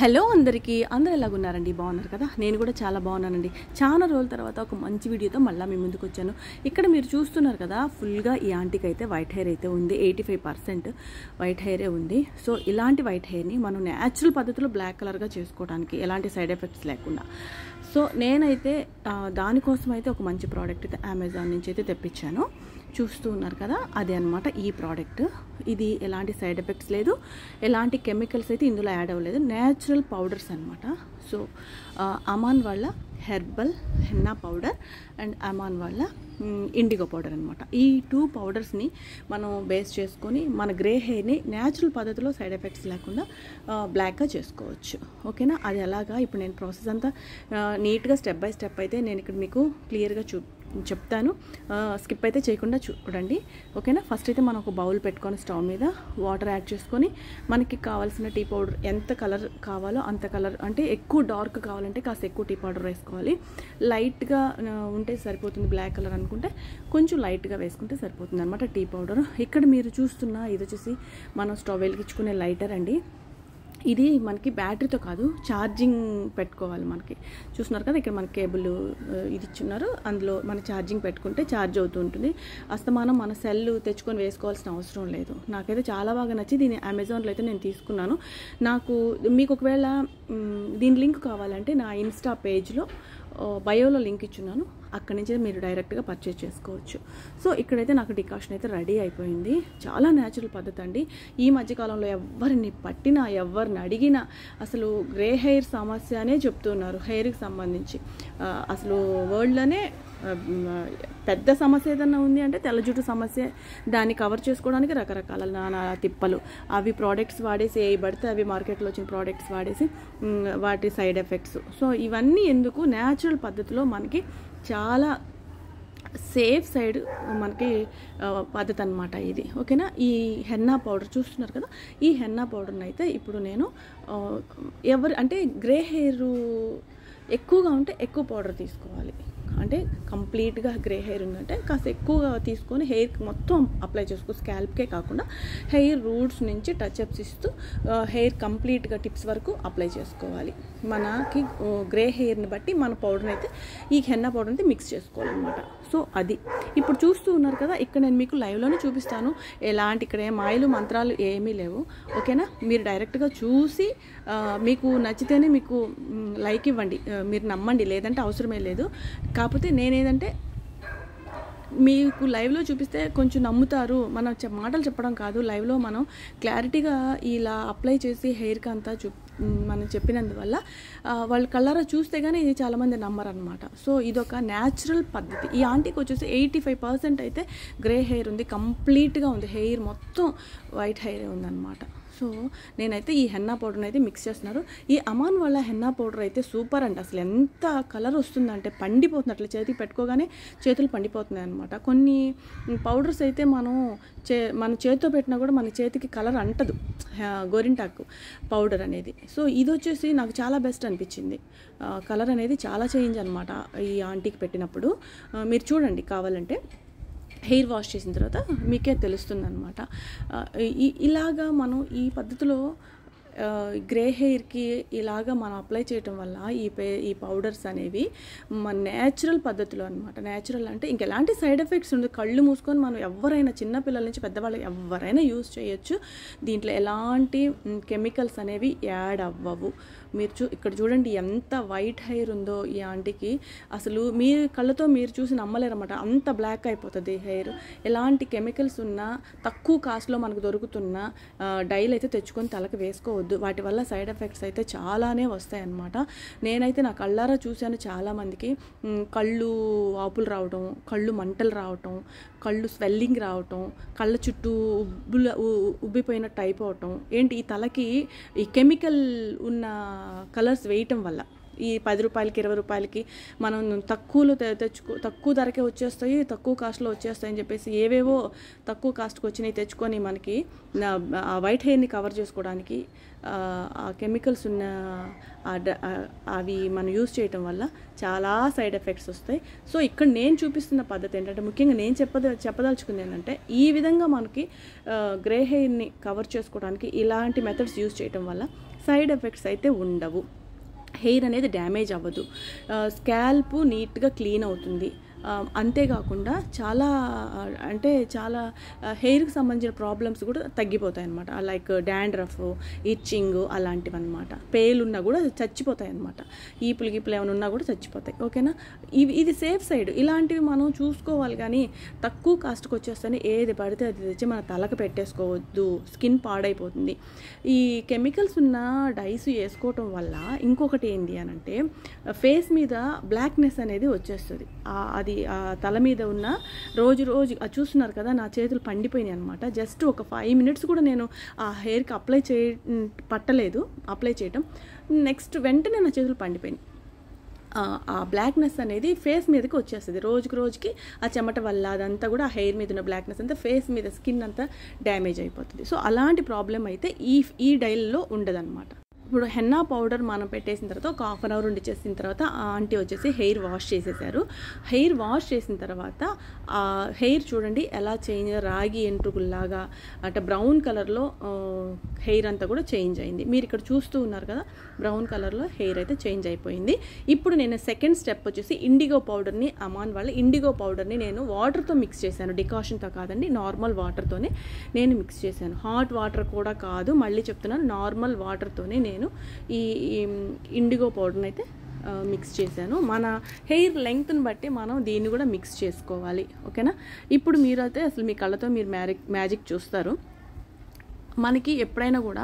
Hello అందరికీ అందరూ ఎలాగున్నారండి? బాగున్నారు కదా? నేను కూడా చాలా బాగున్నానండి. చాలా రోజుల తర్వాత ఒక మంచి వీడియోతో మళ్ళీ మీ ముందుకు వచ్చాను. ఇక్కడ మీరు చూస్తున్నారు కదా, ఫుల్గా ఈ ఆంటీకి అయితే వైట్ హెయిర్ అయితే ఉంది. 85% వైట్ హెయిరే ఉంది. సో ఇలాంటి వైట్ హెయిర్ని మనం న్యాచురల్ పద్ధతిలో బ్లాక్ కలర్గా చేసుకోవడానికి ఎలాంటి సైడ్ ఎఫెక్ట్స్ లేకుండా, సో నేనైతే దానికోసం అయితే ఒక మంచి ప్రోడక్ట్ అయితే అమెజాన్ నుంచి అయితే తెప్పించాను. చూస్తూ ఉన్నారు కదా, అదే అనమాట ఈ ప్రోడక్ట్. ఇది ఎలాంటి సైడ్ ఎఫెక్ట్స్ లేదు, ఎలాంటి కెమికల్స్ అయితే ఇందులో యాడ్ అవ్వలేదు, న్యాచురల్ పౌడర్స్ అనమాట. సో అమాన్ వాళ్ళ herbal henna powder and Aman వాళ్ళ ఇండిగో పౌడర్ అనమాట. ఈ 2 పౌడర్స్ని మనం బేస్ చేసుకొని మన గ్రే హెయిర్ని న్యాచురల్ పద్ధతిలో సైడ్ ఎఫెక్ట్స్ లేకుండా బ్లాక్గా చేసుకోవచ్చు. ఓకేనా? అది ఎలాగా ఇప్పుడు నేను ప్రాసెస్ అంతా నీట్గా స్టెప్ బై స్టెప్ అయితే నేను ఇక్కడ మీకు క్లియర్గా చెప్తాను. స్కిప్ అయితే చేయకుండా చూడండి. ఓకేనా? ఫస్ట్ అయితే మనం ఒక బౌల్ పెట్టుకొని స్టవ్ మీద వాటర్ యాడ్ చేసుకొని మనకి కావాల్సిన టీ పౌడర్ ఎంత కలర్ కావాలో అంత కలర్, అంటే ఎక్కువ డార్క్ కావాలంటే కాస్త ఎక్కువ టీ పౌడర్ వేసుకోవాలి. లైట్గా ఉంటే సరిపోతుంది, బ్లాక్ కలర్ అనుకుంటే కొంచెం లైట్గా వేసుకుంటే సరిపోతుంది అనమాట టీ పౌడర్. ఇక్కడ మీరు చూస్తున్న ఇది వచ్చేసి మనం స్టవ్ వెలిగించుకునే లైటర్ అండి. ఇది మనకి బ్యాటరీతో కాదు, ఛార్జింగ్ పెట్టుకోవాలి. మనకి చూస్తున్నారు కదా, ఇక్కడ మన కేబుల్ ఇది ఇచ్చున్నారు, అందులో మన ఛార్జింగ్ పెట్టుకుంటే ఛార్జ్ అవుతూ ఉంటుంది. అస్తమానం మన సెల్ తెచ్చుకొని వేసుకోవాల్సిన అవసరం లేదు. నాకైతే చాలా బాగా నచ్చి దీన్ని అమెజాన్లో అయితే నేను తీసుకున్నాను. మీకు ఒకవేళ దీని లింక్ కావాలంటే నా ఇన్స్టా పేజ్లో బయోలో లింక్ ఇచ్చున్నాను, అక్కడి నుంచి మీరు డైరెక్ట్గా పర్చేజ్ చేసుకోవచ్చు. సో ఇక్కడైతే నాకు డికాషన్ అయితే రెడీ అయిపోయింది. చాలా న్యాచురల్ పద్ధతి అండి. ఈ మధ్యకాలంలో ఎవరిని పట్టినా ఎవరిని అడిగినా అసలు గ్రే హెయిర్ సమస్య అనే చెప్తున్నారు. హెయిర్కి సంబంధించి అసలు వరల్డ్లోనే పెద్ద సమస్య ఏదన్నా ఉంది అంటే తెల్ల జుట్టు సమస్య. దాన్ని కవర్ చేసుకోవడానికి రకరకాల నానా తిప్పలు, అవి ప్రోడక్ట్స్ వాడేసి ఏ పడితే అవి మార్కెట్లో వచ్చిన ప్రోడక్ట్స్ వాడేసి వాటి సైడ్ ఎఫెక్ట్స్. సో ఇవన్నీ ఎందుకు, న్యాచురల్ పద్ధతిలో మనకి చాలా సేఫ్ సైడ్ మనకి పద్ధతి అనమాట ఇది. ఓకేనా? ఈ హెన్నా పౌడర్ చూస్తున్నారు కదా, ఈ హెన్నా పౌడర్ని అయితే ఇప్పుడు నేను అంటే గ్రే హెయిర్ ఎక్కువగా ఉంటే ఎక్కువ పౌడర్ తీసుకోవాలి. అంటే కంప్లీట్గా గ్రే హెయిర్ ఉందంటే కాస్త ఎక్కువగా తీసుకొని హెయిర్కి మొత్తం అప్లై చేసుకో, స్కాల్ప్కే కాకుండా హెయిర్ రూట్స్ నుంచి టచ్అప్స్ ఇస్తూ హెయిర్ కంప్లీట్గా టిప్స్ వరకు అప్లై చేసుకోవాలి. మనకి గ్రే హెయిర్ని బట్టి మన పౌడర్ని అయితే ఈ హెన్నా పౌడర్ అయితే మిక్స్ చేసుకోవాలన్నమాట. సో అది ఇప్పుడు చూస్తూ ఉన్నారు కదా, ఇక్కడ నేను మీకు లైవ్లోనే చూపిస్తాను. ఇక్కడ ఏ మాయలు మంత్రాలు ఏమీ లేవు. ఓకేనా? మీరు డైరెక్ట్గా చూసి మీకు నచ్చితేనే మీకు లైక్ ఇవ్వండి, మీరు నమ్మండి, లేదంటే అవసరమే లేదు. కాకపోతే నేనేదంటే మీకు లైవ్లో చూపిస్తే కొంచెం నమ్ముతారు. మనం మాటలు చెప్పడం కాదు, లైవ్లో మనం క్లారిటీగా ఇలా అప్లై చేసి హెయిర్కి అంతా మనం చెప్పినందువల్ల వాళ్ళు కళ్ళారా చూస్తే కానీ ఇది చాలామంది నమ్మరనమాట. సో ఇదొక న్యాచురల్ పద్ధతి. ఈ ఆంటీకి వచ్చేసి 85% అయితే గ్రే హెయిర్ ఉంది, కంప్లీట్గా ఉంది, హెయిర్ మొత్తం వైట్ హెయిరే ఉందన్నమాట. సో నేనైతే ఈ హెన్నా పౌడర్ని అయితే మిక్స్ చేస్తున్నారు. ఈ అమాన్ వాళ్ళ హెన్నా పౌడర్ అయితే సూపర్ అండి. అసలు ఎంత కలర్ వస్తుందంటే పండిపోతుంది, అట్లా చేతికి పెట్టుకోగానే చేతులు పండిపోతున్నాయి అనమాట. కొన్ని పౌడర్స్ అయితే మన చేతితో పెట్టినా కూడా మన చేతికి కలర్ అంటదు, గోరింటాకు పౌడర్ అనేది. సో ఇది వచ్చేసి నాకు చాలా బెస్ట్ అనిపించింది. కలర్ అనేది చాలా చేంజ్ అనమాట ఈ ఆంటీకి పెట్టినప్పుడు. మీరు చూడండి కావాలంటే, హెయిర్ వాష్ చేసిన తర్వాత మీకే తెలుస్తుంది అనమాట. ఇలాగా మనం ఈ పద్ధతిలో గ్రే హెయిర్కి ఇలాగా మనం అప్లై చేయటం వల్ల ఈ పౌడర్స్ అనేవి మన న్యాచురల్ పద్ధతిలో అనమాట. న్యాచురల్ అంటే ఇంకెలాంటి సైడ్ ఎఫెక్ట్స్ ఉండదు. కళ్ళు మూసుకొని మనం ఎవరైనా, చిన్నపిల్లల నుంచి పెద్దవాళ్ళు ఎవరైనా యూజ్ చేయొచ్చు. దీంట్లో ఎలాంటి కెమికల్స్ అనేవి యాడ్ అవ్వవు. మీరు ఇక్కడ చూడండి ఎంత వైట్ హెయిర్ ఉందో ఈ ఆంటీకి. అసలు మీ కళ్ళతో మీరు చూసి నమ్మలేరన్నమాట, అంత బ్లాక్ అయిపోతుంది హెయిర్. ఎలాంటి కెమికల్స్ ఉన్నా, తక్కువ కాస్ట్లో మనకు దొరుకుతున్న డైలు అయితే తెచ్చుకొని తలకి వేసుకోవద్దు. వాటి వల్ల సైడ్ ఎఫెక్ట్స్ అయితే చాలానే వస్తాయి అన్నమాట. నేనైతే నా కళ్ళారా చూశాను చాలామందికి కళ్ళు వాపులు రావటం, కళ్ళు మంటలు రావటం, కళ్ళు స్వెల్లింగ్ రావటం, కళ్ళ చుట్టూ ఉబ్బిపోయినట్టు అయిపోవటం. ఏంటి, ఈ తలకి ఈ కెమికల్ ఉన్న కలర్స్ వేయటం వల్ల ఈ 10 రూపాయలకి 20 రూపాయలకి మనం తక్కువలో తక్కువ ధరకే వచ్చేస్తాయి, తక్కువ కాస్ట్లో వచ్చేస్తాయి అని చెప్పేసి ఏవేవో తక్కువ కాస్ట్కి వచ్చినాయి తెచ్చుకొని మనకి ఆ వైట్ హెయిర్ని కవర్ చేసుకోవడానికి ఆ కెమికల్స్ ఉన్న అవి మనం యూజ్ చేయటం వల్ల చాలా సైడ్ ఎఫెక్ట్స్ వస్తాయి. సో ఇక్కడ నేను చూపిస్తున్న పద్ధతి ఏంటంటే, ముఖ్యంగా నేను చెప్పదలుచుకుంది ఏంటంటే, ఈ విధంగా మనకి గ్రే హెయిర్ని కవర్ చేసుకోవడానికి ఇలాంటి మెథడ్స్ యూజ్ చేయటం వల్ల సైడ్ ఎఫెక్ట్స్ అయితే ఉండవు, హెయిర్ అనేది డ్యామేజ్ అవ్వదు, స్కాల్ప్ నీట్గా క్లీన్ అవుతుంది. అంతేకాకుండా చాలా హెయిర్కి సంబంధించిన ప్రాబ్లమ్స్ కూడా తగ్గిపోతాయి అన్నమాట. లైక్ డాండ్రఫ్, ఇచ్చింగ్ అలాంటివి అనమాట. పేలున్నా కూడా చచ్చిపోతాయి అనమాట. ఈపులు ఏమైనా ఉన్నా కూడా చచ్చిపోతాయి. ఓకేనా, ఇది సేఫ్ సైడ్. ఇలాంటివి మనం చూసుకోవాలి, కానీ తక్కువ కాస్ట్కి వచ్చేస్తేనే ఏది పడితే అది తెచ్చి మన తలకు పెట్టేసుకోవద్దు, స్కిన్ పాడైపోతుంది. ఈ కెమికల్స్ ఉన్న డైస్ వేసుకోవటం వల్ల ఇంకొకటి ఏంటి అని అంటే, ఫేస్ మీద బ్లాక్నెస్ అనేది వచ్చేస్తుంది. అది తల మీద ఉన్న రోజు చూస్తున్నారు కదా, నా చేతులు పండిపోయినాయి అనమాట. జస్ట్ ఒక 5 minutes కూడా నేను ఆ హెయిర్కి అప్లై చేయటం, నెక్స్ట్ వెంటనే నా చేతులు పండిపోయినాయి. ఆ బ్లాక్నెస్ అనేది ఫేస్ మీదకి వచ్చేస్తుంది. రోజుకి ఆ చెమట వల్ల అదంతా కూడా ఆ హెయిర్ మీద ఉన్న బ్లాక్నెస్ అంతా ఫేస్ మీద, స్కిన్ అంతా డ్యామేజ్ అయిపోతుంది. సో అలాంటి ప్రాబ్లం అయితే ఈ డైల్లో ఉండదన్నమాట. ఇప్పుడు హెన్నా పౌడర్ మనం పెట్టేసిన తర్వాత ఒక 1/2 hour ఉండిచేసిన తర్వాత ఆ ఆంటీ వచ్చేసి హెయిర్ వాష్ చేసేసారు. హెయిర్ వాష్ చేసిన తర్వాత ఆ హెయిర్ చూడండి ఎలా చేంజ్, రాగి ఎంట్రుకుల్లాగా అంటే బ్రౌన్ కలర్లో హెయిర్ అంతా కూడా చేంజ్ అయింది. మీరు ఇక్కడ చూస్తూ ఉన్నారు కదా, బ్రౌన్ కలర్లో హెయిర్ అయితే చేంజ్ అయిపోయింది. ఇప్పుడు నేను సెకండ్ స్టెప్ వచ్చేసి ఇండిగో పౌడర్ని, అమాన్ వాళ్ళ ఇండిగో పౌడర్ని నేను వాటర్తో మిక్స్ చేశాను. డికాషన్తో కాదండి, నార్మల్ వాటర్తోనే నేను మిక్స్ చేశాను. హాట్ వాటర్ కూడా కాదు, మళ్ళీ చెప్తున్నాను, నార్మల్ వాటర్తోనే నేను ఈ ఇండిగో పౌడర్ని అయితే మిక్స్ చేశాను. మన హెయిర్ లెంగ్త్ని బట్టి మనం దీన్ని కూడా మిక్స్ చేసుకోవాలి. ఓకేనా, ఇప్పుడు మీరైతే అసలు మీ కళ్ళతో మీరు మ్యాజిక్ చూస్తారు. మనకి ఎప్పుడైనా కూడా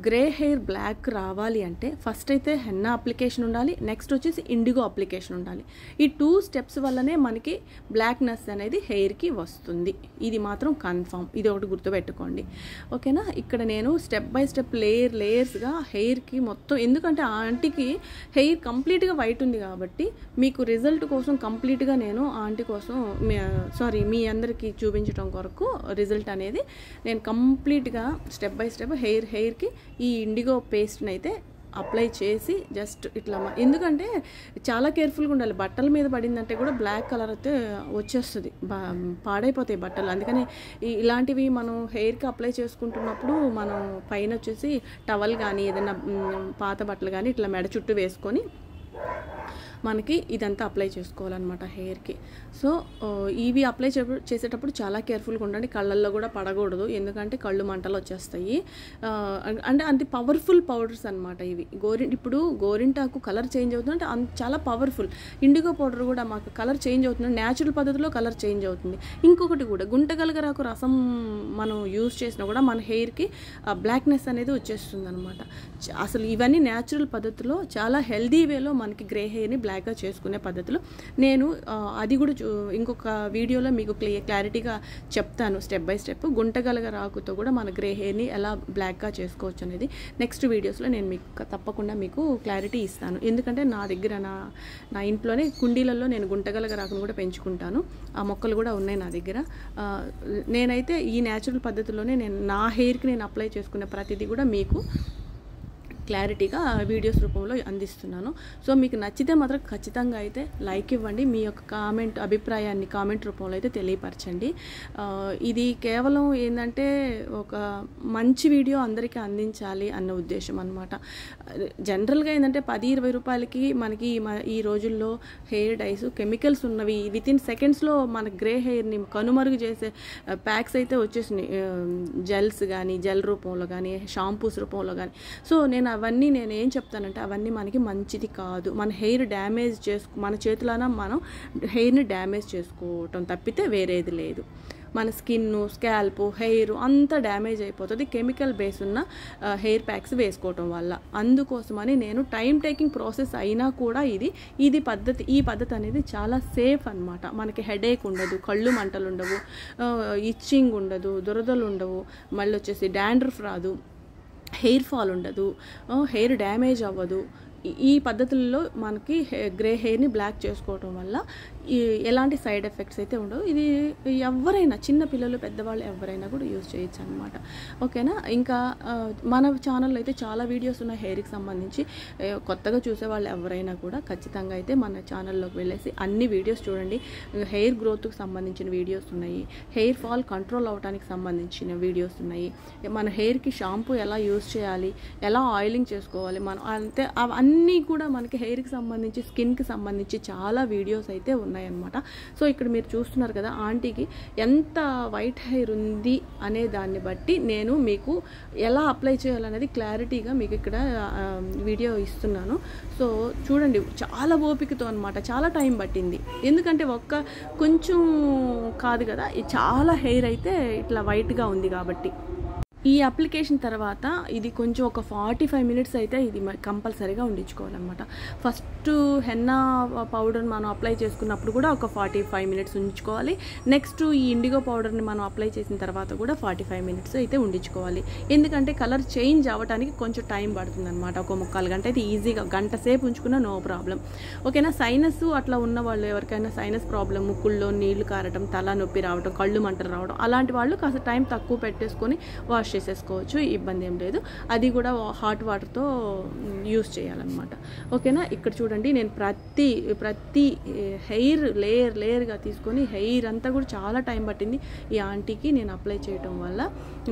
గ్రే హెయిర్ బ్లాక్ రావాలి అంటే ఫస్ట్ అయితే హెన్నా అప్లికేషన్ ఉండాలి, నెక్స్ట్ వచ్చేసి ఇండిగో అప్లికేషన్ ఉండాలి. ఈ 2 steps వల్లనే మనకి బ్లాక్నెస్ అనేది హెయిర్కి వస్తుంది. ఇది మాత్రం కన్ఫామ్, ఇది ఒకటి గుర్తుపెట్టుకోండి. ఓకేనా, ఇక్కడ నేను స్టెప్ బై స్టెప్ లేయర్స్గా హెయిర్కి మొత్తం, ఎందుకంటే ఆ ఆంటీకి హెయిర్ కంప్లీట్గా వైట్ ఉంది కాబట్టి మీకు రిజల్ట్ కోసం కంప్లీట్గా నేను ఆంటీ కోసం మీ అందరికీ చూపించడం కొరకు రిజల్ట్ అనేది నేను కంప్లీట్గా స్టెప్ బై స్టెప్ హెయిర్కి ఈ ఇండిగో పేస్ట్ని అయితే అప్లై చేసి జస్ట్ ఇట్లా, ఎందుకంటే చాలా కేర్ఫుల్గా ఉండాలి. బట్టల మీద పడిందంటే కూడా బ్లాక్ కలర్ అయితే వచ్చేస్తుంది, పాడైపోతాయి బట్టలు. అందుకని ఇలాంటివి మనం హెయిర్కి అప్లై చేసుకుంటున్నప్పుడు మనం పైన వచ్చేసి టవల్ కానీ ఏదైనా పాత బట్టలు కానీ ఇట్లా మెడ చుట్టూ వేసుకొని మనకి ఇదంతా అప్లై చేసుకోవాలన్నమాట హెయిర్కి. సో ఇవి అప్లై చేసేటప్పుడు చాలా కేర్ఫుల్గా ఉండండి, కళ్ళల్లో కూడా పడకూడదు, ఎందుకంటే కళ్ళు మంటలు వచ్చేస్తాయి. అంటే అంత పవర్ఫుల్ పౌడర్స్ అనమాట ఇవి. ఇప్పుడు గోరింటాకు కలర్ చేంజ్ అవుతుంది అంటే చాలా పవర్ఫుల్. ఇండిగో పౌడర్ కూడా మాకు కలర్ చేంజ్ అవుతుంది, న్యాచురల్ పద్ధతిలో కలర్ చేంజ్ అవుతుంది. ఇంకొకటి కూడా గుంటగలగరాకు రసం మనం యూజ్ చేసినా కూడా మన హెయిర్కి బ్లాక్నెస్ అనేది వచ్చేస్తుంది అనమాట. అసలు ఇవన్నీ న్యాచురల్ పద్ధతిలో చాలా హెల్దీ వేలో మనకి గ్రే హెయిర్ని బ్లాక్గా చేసుకునే పద్ధతులు నేను అది కూడా ఇంకొక వీడియోలో మీకు క్లారిటీగా చెప్తాను స్టెప్ బై స్టెప్. గుంటగలగ రాకుతో కూడా మన గ్రే హెయిర్ని ఎలా బ్లాక్గా చేసుకోవచ్చు అనేది నెక్స్ట్ వీడియోస్లో నేను మీకు తప్పకుండా మీకు క్లారిటీ ఇస్తాను. ఎందుకంటే నా దగ్గర నా ఇంట్లోనే కుండీలలో నేను గుంటగలగ రాకును కూడా పెంచుకుంటాను, ఆ మొక్కలు కూడా ఉన్నాయి నా దగ్గర. నేనైతే ఈ న్యాచురల్ పద్ధతిలోనే నా హెయిర్కి నేను అప్లై చేసుకునే ప్రతిదీ కూడా మీకు క్లారిటీగా వీడియోస్ రూపంలో అందిస్తున్నాను. సో మీకు నచ్చితే మాత్రం ఖచ్చితంగా అయితే లైక్ ఇవ్వండి, మీ యొక్క అభిప్రాయాన్ని కామెంట్ రూపంలో అయితే తెలియపరచండి. ఇది కేవలం ఏంటంటే ఒక మంచి వీడియో అందరికీ అందించాలి అన్న ఉద్దేశం అనమాట. జనరల్గా ఏంటంటే 10-20 రూపాయలకి మనకి ఈ రోజుల్లో హెయిర్ డైస్ కెమికల్స్ ఉన్నవి వితిన్ సెకండ్స్లో మన గ్రే హెయిర్ని కనుమరుగు చేసే ప్యాక్స్ అయితే వచ్చేసినాయి, జెల్స్ కానీ జెల్ రూపంలో కానీ షాంపూస్ రూపంలో కానీ. సో అవన్నీ నేను ఏం చెప్తానంటే అవన్నీ మనకి మంచిది కాదు. మన హెయిర్ డ్యామేజ్ మన చేతులన మనం హెయిర్ని డ్యామేజ్ చేసుకోవటం తప్పితే వేరేది లేదు. మన స్కిన్, స్కాల్ప్, హెయిర్ అంతా డ్యామేజ్ అయిపోతుంది కెమికల్ బేస్ ఉన్న హెయిర్ ప్యాక్స్ వేసుకోవటం వల్ల. అందుకోసమని నేను టైం టేకింగ్ ప్రాసెస్ అయినా కూడా ఈ పద్ధతి అనేది చాలా సేఫ్ అనమాట. మనకి హెడేక్ ఉండదు, కళ్ళు మంటలు ఉండవు, ఇచ్చింగ్ ఉండదు, దురదలు ఉండవు, మళ్ళీ వచ్చేసి డాండ్రఫ్ రాదు, హెయిర్ ఫాల్ ఉండదు, హెయిర్ డ్యామేజ్ అవ్వదు. ఈ పద్ధతుల్లో మనకి గ్రే హెయిర్ని బ్లాక్ చేసుకోవటం వల్ల ఎలాంటి సైడ్ ఎఫెక్ట్స్ అయితే ఉండవు. ఇది ఎవరైనా చిన్న పిల్లలు పెద్దవాళ్ళు ఎవరైనా కూడా యూజ్ చేయొచ్చు అనమాట. ఓకేనా. ఇంకా మన ఛానల్లో అయితే చాలా వీడియోస్ ఉన్నాయి హెయిర్కి సంబంధించి. కొత్తగా చూసేవాళ్ళు ఎవరైనా కూడా ఖచ్చితంగా అయితే మన ఛానల్లోకి వెళ్ళేసి అన్ని వీడియోస్ చూడండి. హెయిర్ గ్రోత్కి సంబంధించిన వీడియోస్ ఉన్నాయి, హెయిర్ ఫాల్ కంట్రోల్ అవడానికి సంబంధించిన వీడియోస్ ఉన్నాయి, మన హెయిర్కి షాంపూ ఎలా యూజ్ చేయాలి, ఎలా ఆయిలింగ్ చేసుకోవాలి, మనం అంతే అవన్నీ కూడా మనకి హెయిర్కి సంబంధించి స్కిన్కి సంబంధించి చాలా వీడియోస్ అయితే ఉన్నాయన్నమాట. సో ఇక్కడ మీరు చూస్తున్నారు కదా ఆంటీకి ఎంత వైట్ హెయిర్ ఉంది అనే దాన్ని బట్టి నేను మీకు ఎలా అప్లై చేయాలనేది క్లారిటీగా మీకు ఇక్కడ వీడియో ఇస్తున్నాను. సో చూడండి, చాలా ఓపికతో అనమాట, చాలా టైం పట్టింది. ఎందుకంటే కొంచెం కాదు కదా, చాలా హెయిర్ అయితే ఇట్లా వైట్గా ఉంది కాబట్టి. ఈ అప్లికేషన్ తర్వాత ఇది కొంచెం ఒక 45 మినిట్స్ అయితే ఇది కంపల్సరీగా ఉండించుకోవాలన్నమాట. ఫస్ట్ హెన్నా పౌడర్ మనం అప్లై చేసుకున్నప్పుడు కూడా ఒక 45 మినిట్స్ ఉంచుకోవాలి. నెక్స్ట్ ఈ ఇండిగో పౌడర్ని మనం అప్లై చేసిన తర్వాత కూడా 45 మినిట్స్ అయితే ఉండించుకోవాలి. ఎందుకంటే కలర్ చేంజ్ అవ్వడానికి కొంచెం టైం పడుతుంది అనమాట. ఒక 3/4 గంట అయితే ఈజీగా, గంట సేపు ఉంచుకున్నా నో ప్రాబ్లం. ఓకేనా. సైనస్ అట్లా ఉన్న వాళ్ళు, ఎవరికైనా సైనస్ ప్రాబ్లం, ముక్కుల్లో నీళ్లు కారటం, తల నొప్పి రావడం, కళ్ళు మంటలు రావడం, అలాంటి వాళ్ళు కాస్త టైం తక్కువ పెట్టేసుకొని వాష్ చేసేసుకోవచ్చు, ఇబ్బంది ఏం లేదు. అది కూడా హాట్ వాటర్తో యూస్ చేయాలన్నమాట. ఓకేనా. ఇక్కడ చూడండి, నేను ప్రతి హెయిర్ లేయర్గా తీసుకొని హెయిర్ అంతా కూడా చాలా టైం పట్టింది ఈ ఆంటీకి నేను అప్లై చేయడం వల్ల.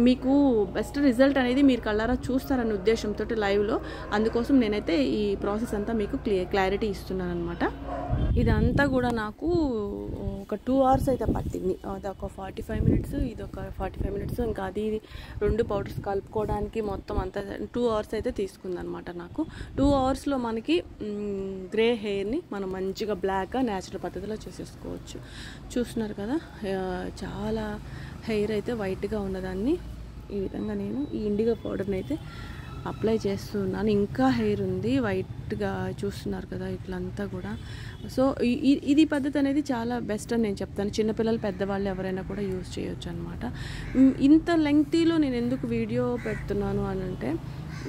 మీకు బెస్ట్ రిజల్ట్ అనేది మీరు కళ్ళారా చూస్తారన్న ఉద్దేశంతో లైవ్లో, అందుకోసం నేనైతే ఈ ప్రాసెస్ అంతా మీకు క్లారిటీ ఇస్తున్నాను అనమాట. ఇదంతా కూడా నాకు ఒక 2 అవర్స్ అయితే పట్టింది. అదొక 45 మినిట్స్, ఇదొక 45 మినిట్స్, ఇంకా అది 2 పౌడర్స్ కలుపుకోవడానికి మొత్తం అంతా 2 అవర్స్ అయితే తీసుకుంది అనమాట నాకు. 2 అవర్స్లో మనకి గ్రే హెయిర్ని మనం మంచిగా బ్లాక్గా న్యాచురల్ పద్ధతిలో చేసేసుకోవచ్చు. చూస్తున్నారు కదా, చాలా హెయిర్ అయితే వైట్గా ఉన్నదాన్ని ఈ విధంగా నేను ఈ ఇండిగో పౌడర్ని అయితే అప్లై చేస్తున్నాను. ఇంకా హెయిర్ ఉంది వైట్గా, చూస్తున్నారు కదా ఇట్లంతా కూడా. సో ఇది పద్ధతి అనేది చాలా బెస్ట్ అని నేను చెప్తాను. చిన్నపిల్లలు పెద్దవాళ్ళు ఎవరైనా కూడా యూజ్ చేయొచ్చు అనమాట. ఇంత లెంగ్తీలో నేను ఎందుకు వీడియో పెడుతున్నాను అని అంటే,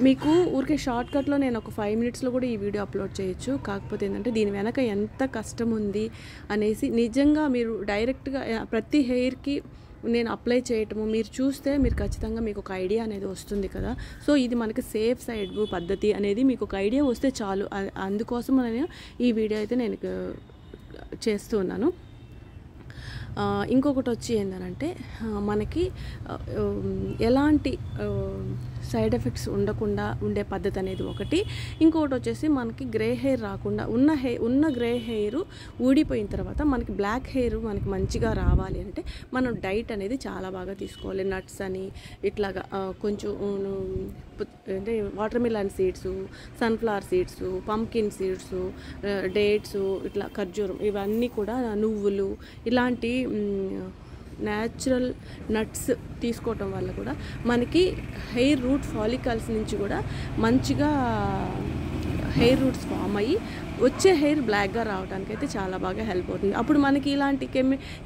మీకు ఊరికే షార్ట్ కట్లో నేను ఒక 5 మినిట్స్లో కూడా ఈ వీడియో అప్లోడ్ చేయొచ్చు. కాకపోతే ఏంటంటే దీని వెనక ఎంత కష్టం ఉంది అనేసి నిజంగా మీరు డైరెక్ట్గా ప్రతి హెయిర్కి నేను అప్లై చేయటము మీరు చూస్తే మీరు ఖచ్చితంగా మీకు ఒక ఐడియా అనేది వస్తుంది కదా. సో ఇది మనకి సేఫ్ సైడ్ పద్ధతి అనేది మీకు ఒక ఐడియా వస్తే చాలు. అందుకోసం నేను ఈ వీడియో అయితే నేను చేస్తూ ఉన్నాను. ఇంకొకటి వచ్చి ఏంటంటే, మనకి ఎలాంటి సైడ్ ఎఫెక్ట్స్ ఉండకుండా ఉండే పద్ధతి అనేది ఒకటి. ఇంకొకటి వచ్చేసి మనకి గ్రే హెయిర్ రాకుండా ఉన్న గ్రే హెయిర్ ఊడిపోయిన తర్వాత మనకి బ్లాక్ హెయిర్ మనకి మంచిగా రావాలి అంటే మనం డైట్ అనేది చాలా బాగా తీసుకోవాలి. నట్స్ అని ఇట్లాగా కొంచెం అంటే water melon seeds, sunflower seeds, pumpkin seeds, dates, ఇట్లా ఖర్జూరం, ఇవన్నీ కూడా నువ్వులు, ఇలాంటి న్యాచురల్ నట్స్ తీసుకోవటం వల్ల కూడా మనకి హెయిర్ రూట్ ఫాలికల్స్ నుంచి కూడా మంచిగా హెయిర్ రూట్స్ ఫామ్ అయ్యి వచ్చే హెయిర్ బ్లాక్గా రావడానికి అయితే చాలా బాగా హెల్ప్ అవుతుంది. అప్పుడు మనకి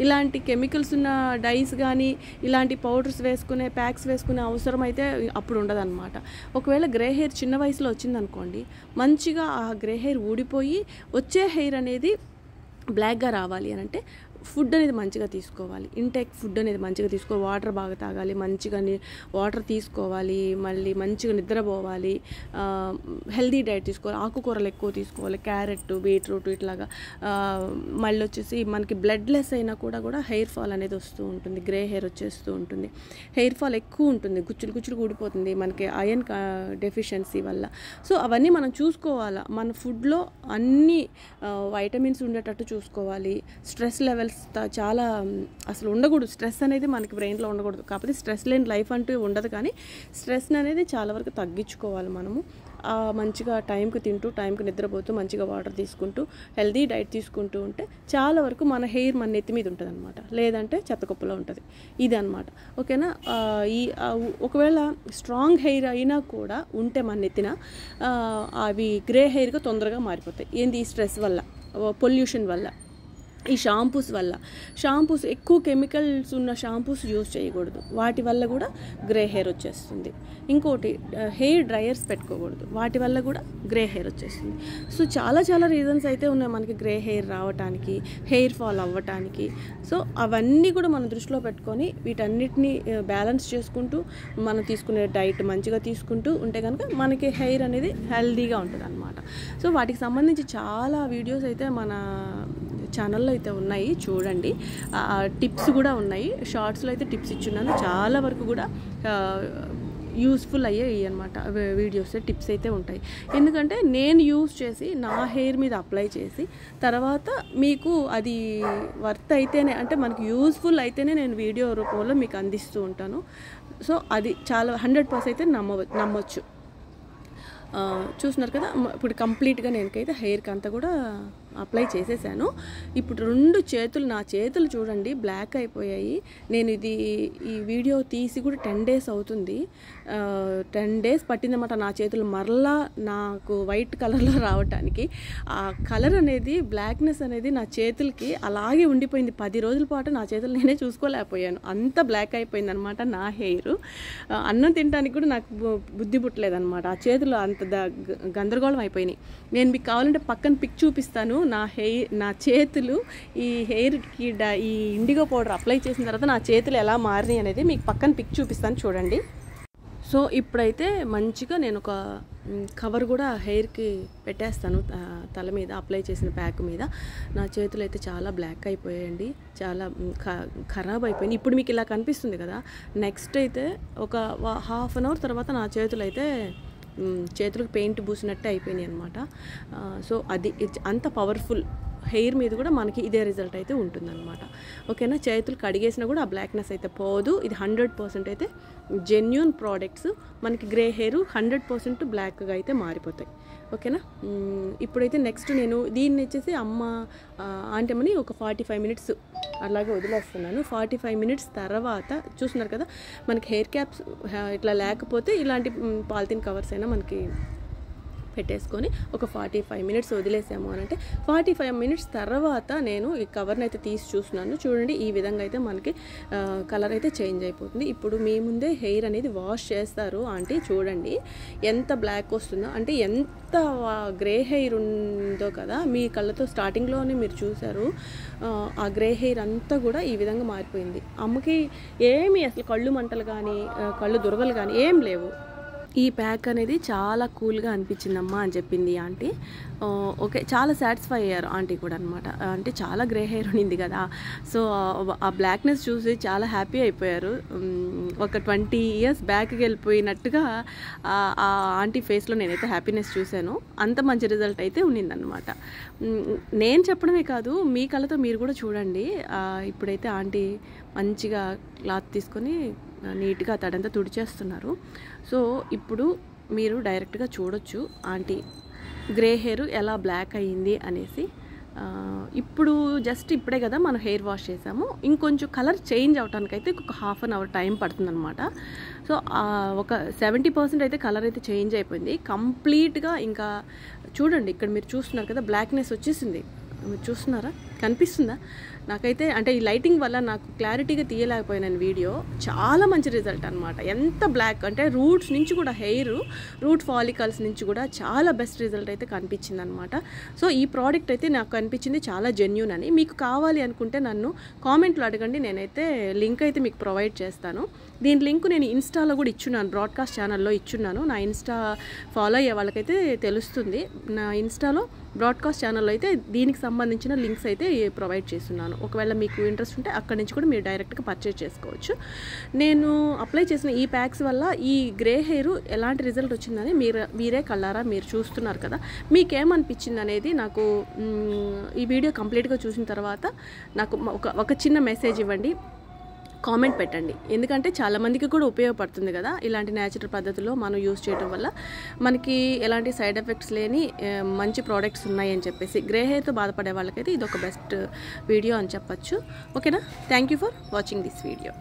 ఇలాంటి కెమికల్స్ ఉన్న డైస్ కానీ ఇలాంటి పౌడర్స్ వేసుకునే ప్యాక్స్ వేసుకునే అవసరం అయితే అప్పుడు ఉండదన్నమాట. ఒకవేళ గ్రే హెయిర్ చిన్న వయసులో వచ్చిందనుకోండి, మంచిగా ఆ గ్రే హెయిర్ ఊడిపోయి వచ్చే హెయిర్ అనేది బ్లాక్గా రావాలి అని అంటే ఫుడ్ అనేది మంచిగా తీసుకోవాలి. ఇంటేక్ ఫుడ్ అనేది మంచిగా తీసుకోవాలి. వాటర్ బాగా తాగాలి, మంచిగా వాటర్ తీసుకోవాలి, మళ్ళీ మంచిగా నిద్రపోవాలి, హెల్దీ డైట్ తీసుకోవాలి, ఆకుకూరలు ఎక్కువ తీసుకోవాలి, క్యారెట్, బీట్రూట్ ఇట్లాగా. మళ్ళీ వచ్చేసి మనకి బ్లడ్ లెస్ అయినా కూడా హెయిర్ ఫాల్ అనేది వస్తూ ఉంటుంది, గ్రే హెయిర్ వచ్చేస్తూ ఉంటుంది, హెయిర్ ఫాల్ ఎక్కువ ఉంటుంది, గుచ్చులు ఊడిపోతుంది మనకి ఐరన్ డెఫిషియన్సీ వల్ల. సో అవన్నీ మనం చూసుకోవాలి. మన ఫుడ్లో అన్ని వైటమిన్స్ ఉండేటట్టు చూసుకోవాలి. స్ట్రెస్ లెవెల్స్ చాలా అసలు ఉండకూడదు. స్ట్రెస్ అనేది మనకి బ్రెయిన్లో ఉండకూడదు. కాకపోతే స్ట్రెస్ లేని లైఫ్ అంటూ ఉండదు, కానీ స్ట్రెస్ అనేది చాలా వరకు తగ్గించుకోవాలి మనము. మంచిగా టైంకి తింటూ, టైంకి నిద్రపోతూ, మంచిగా వాటర్ తీసుకుంటూ, హెల్దీ డైట్ తీసుకుంటూ ఉంటే చాలా వరకు మన హెయిర్ మన నెత్తి మీద ఉంటుంది అనమాట. లేదంటే చెత్తకుప్పలో ఉంటుంది. ఇది అనమాట. ఓకేనా. ఒకవేళ స్ట్రాంగ్ హెయిర్ అయినా కూడా ఉంటే మన నెత్తిన అవి గ్రే హెయిర్గా తొందరగా మారిపోతాయి. ఏంది? ఈ స్ట్రెస్ వల్ల, పొల్యూషన్ వల్ల. ఈ షాంపూస్ వల్ల ఎక్కువ కెమికల్స్ ఉన్న షాంపూస్ యూజ్ చేయకూడదు, వాటి వల్ల కూడా గ్రే హెయిర్ వచ్చేస్తుంది. ఇంకోటి హెయిర్ డ్రైయర్స్ పెట్టుకోకూడదు, వాటి వల్ల కూడా గ్రే హెయిర్ వచ్చేస్తుంది. సో చాలా రీజన్స్ అయితే ఉన్నాయి మనకి గ్రే హెయిర్ రావటానికి, హెయిర్ ఫాల్ అవ్వటానికి. సో అవన్నీ కూడా మనం దృష్టిలో పెట్టుకొని వీటన్నిటిని బ్యాలెన్స్ చేసుకుంటూ మనం తీసుకునే డైట్ మంచిగా తీసుకుంటూ ఉంటే కనుక మనకి హెయిర్ అనేది హెల్దీగా ఉంటుంది అన్నమాట. సో వాటికి సంబంధించి చాలా వీడియోస్ అయితే మన ఛానల్లో అయితే ఉన్నాయి, చూడండి. టిప్స్ కూడా ఉన్నాయి, షార్ట్స్లో అయితే టిప్స్ ఇచ్చున్నాను, చాలా వరకు కూడా యూస్ఫుల్ అయ్యాయి అనమాట వీడియోస్, టిప్స్ అయితే ఉంటాయి. ఎందుకంటే నేను యూస్ చేసి నా హెయిర్ మీద అప్లై చేసి తర్వాత మీకు అది వర్త్ అయితేనే, అంటే మనకి యూస్ఫుల్ అయితేనే నేను వీడియో రూపంలో మీకు అందిస్తూ ఉంటాను. సో అది చాలా 100% అయితే నమ్మొచ్చు. చూస్తున్నారు కదా, ఇప్పుడు కంప్లీట్గా నేనకైతే హెయిర్కి అంతా కూడా అప్లై చేసేసాను. ఇప్పుడు నా చేతులు చూడండి బ్లాక్ అయిపోయాయి. నేను ఈ వీడియో తీసి కూడా 10 days అవుతుంది. 10 days పట్టిందన్నమాట నా చేతులు మరలా నాకు వైట్ కలర్లో రావటానికి. ఆ కలర్ అనేది, బ్లాక్నెస్ అనేది నా చేతులకి అలాగే ఉండిపోయింది. 10 రోజుల పాటు నా చేతులు నేనే చూసుకోలేకపోయాను, అంత బ్లాక్ అయిపోయింది అనమాట నా హెయిర్. అన్నం తినడానికి కూడా నాకు బుద్ధి పుట్టలేదన్నమాట, ఆ చేతులు అంత గందరగోళం అయిపోయినాయి. నేను మీకు కావాలంటే పక్కన పిక్ చూపిస్తాను. నా చేతులు ఈ హెయిర్కి ఈ ఇండిగో పౌడర్ అప్లై చేసిన తర్వాత నా చేతులు ఎలా మారినాయి అనేది మీకు పక్కన పిక్ చూపిస్తాను, చూడండి. సో ఇప్పుడైతే మంచిగా నేను ఒక కవర్ కూడా హెయిర్కి పెట్టేస్తాను, తల మీద అప్లై చేసిన ప్యాక్ మీద. నా చేతులు అయితే చాలా బ్లాక్ అయిపోయాయండి, చాలా ఖరాబ్ అయిపోయింది. ఇప్పుడు మీకు ఇలా కనిపిస్తుంది కదా, నెక్స్ట్ అయితే ఒక 1/2 hour తర్వాత నా చేతులు అయితే చేతులకు పెయింట్ పూసినట్టే అయిపోయినాయి అనమాట. సో అది అంత పవర్ఫుల్ హెయిర్ మీద కూడా మనకి ఇదే రిజల్ట్ అయితే ఉంటుందన్నమాట. ఓకేనా, చేతులు కడిగేసినా కూడా ఆ బ్లాక్నెస్ అయితే పోదు. ఇది 100% అయితే జెన్యూన్ ప్రోడక్ట్స్. మనకి గ్రే హెయిర్ 100% బ్లాక్గా అయితే మారిపోతాయి. ఓకేనా, ఇప్పుడైతే నెక్స్ట్ నేను దీన్ని వచ్చేసి ఆంటమని ఒక 45 minutes అలాగే వదిలేస్తున్నాను. 45 minutes తర్వాత చూస్తున్నారు కదా, మనకి హెయిర్ క్యాప్స్ ఇట్లా లేకపోతే ఇలాంటి పాలిథిన్ కవర్స్ అయినా మనకి పెట్టేసుకొని ఒక 45 minutes వదిలేసాము అని అంటే 45 minutes తర్వాత నేను ఈ కవర్ని అయితే తీసి చూస్తున్నాను. చూడండి, ఈ విధంగా అయితే మనకి కలర్ అయితే చేంజ్ అయిపోతుంది. ఇప్పుడు మీ ముందే హెయిర్ అనేది వాష్ చేస్తారు ఆంటీ, చూడండి ఎంత బ్లాక్ వస్తుందో. అంటే ఎంత గ్రే హెయిర్ ఉందో కదా, మీ కళ్ళతో స్టార్టింగ్లోనే మీరు చూసారు. ఆ గ్రే హెయిర్ అంతా కూడా ఈ విధంగా మారిపోయింది. అమ్మకి ఏమీ అసలు కళ్ళు మంటలు కానీ కళ్ళు దురదలు కానీ ఏం లేవు. ఈ ప్యాక్ అనేది చాలా కూల్గా అనిపించిందమ్మా అని చెప్పింది ఆంటీ. ఓకే, చాలా సాటిస్ఫై అయ్యారు ఆంటీ కూడా అనమాట. అంటే చాలా గ్రే హెయిర్ ఉండింది కదా, సో ఆ బ్లాక్నెస్ చూసి చాలా హ్యాపీ అయిపోయారు. ఒక 20 years బ్యాక్కి వెళ్ళిపోయినట్టుగా ఆ ఆంటీ ఫేస్లో నేనైతే హ్యాపీనెస్ చూశాను. అంత మంచి రిజల్ట్ అయితే ఉండిందనమాట. నేను చెప్పడమే కాదు, మీ కళ్ళతో మీరు కూడా చూడండి. ఇప్పుడైతే ఆంటీ మంచిగా క్లాత్ తీసుకొని నీట్గా తడంతా తుడిచేస్తున్నారు. సో ఇప్పుడు మీరు డైరెక్ట్గా చూడొచ్చు ఆంటీ గ్రే హెయిర్ ఎలా బ్లాక్ అయ్యింది అనేసి. ఇప్పుడు జస్ట్ ఇప్పుడే కదా మనం హెయిర్ వాష్ చేసాము, ఇంకొంచెం కలర్ చేంజ్ అవడానికి అయితే ఒక 1/2 hour టైం పడుతుందన్నమాట. సో ఒక 70% అయితే కలర్ అయితే చేంజ్ అయిపోయింది కంప్లీట్గా. ఇంకా చూడండి, ఇక్కడ మీరు చూస్తున్నారు కదా, బ్లాక్నెస్ వచ్చేసింది. మీరు చూస్తున్నారా, కనిపిస్తుందా? నాకైతే అంటే ఈ లైటింగ్ వల్ల నాకు క్లారిటీగా తీయలేకపోయినాను వీడియో. చాలా మంచి రిజల్ట్ అనమాట. ఎంత బ్లాక్ అంటే రూట్స్ నుంచి కూడా, రూట్ ఫాలికల్స్ నుంచి కూడా చాలా బెస్ట్ రిజల్ట్ అయితే కనిపించింది అనమాట. సో ఈ ప్రోడక్ట్ అయితే నాకు కనిపించింది చాలా జెన్యూన్ అని. మీకు కావాలి అనుకుంటే నన్ను కామెంట్లో అడగండి, నేనైతే లింక్ అయితే మీకు ప్రొవైడ్ చేస్తాను. దీని లింక్ నేను ఇన్స్టాలో కూడా ఇచ్చున్నాను, బ్రాడ్కాస్ట్ ఛానల్లో ఇచ్చున్నాను. నా ఇన్స్టా ఫాలో అయ్యే వాళ్ళకైతే తెలుస్తుంది. నా ఇన్స్టాలో బ్రాడ్కాస్ట్ ఛానల్లో అయితే దీనికి సంబంధించిన లింక్స్ అయితే ప్రొవైడ్ చేస్తున్నాను. ఒకవేళ మీకు ఇంట్రెస్ట్ ఉంటే అక్కడి నుంచి కూడా మీరు డైరెక్ట్గా పర్చేజ్ చేసుకోవచ్చు. నేను అప్లై చేసిన ఈ ప్యాక్స్ వల్ల ఈ గ్రే హెయిర్ ఎలాంటి రిజల్ట్ వచ్చిందని మీరే కళ్ళారా మీరు చూస్తున్నారు కదా. మీకేమనిపించింది అనేది నాకు ఈ వీడియో కంప్లీట్గా చూసిన తర్వాత నాకు ఒక చిన్న మెసేజ్ ఇవ్వండి, కామెంట్ పెట్టండి. ఎందుకంటే చాలామందికి కూడా ఉపయోగపడుతుంది కదా, ఇలాంటి న్యాచురల్ పద్ధతిలో మనం యూజ్ చేయడం వల్ల మనకి ఎలాంటి సైడ్ ఎఫెక్ట్స్ లేని మంచి ప్రోడక్ట్స్ ఉన్నాయని చెప్పేసి గ్రే హెయిర్తో బాధపడే వాళ్ళకైతే ఇది ఒక బెస్ట్ వీడియో అని చెప్పచ్చు. ఓకేనా, thank you for watching this video.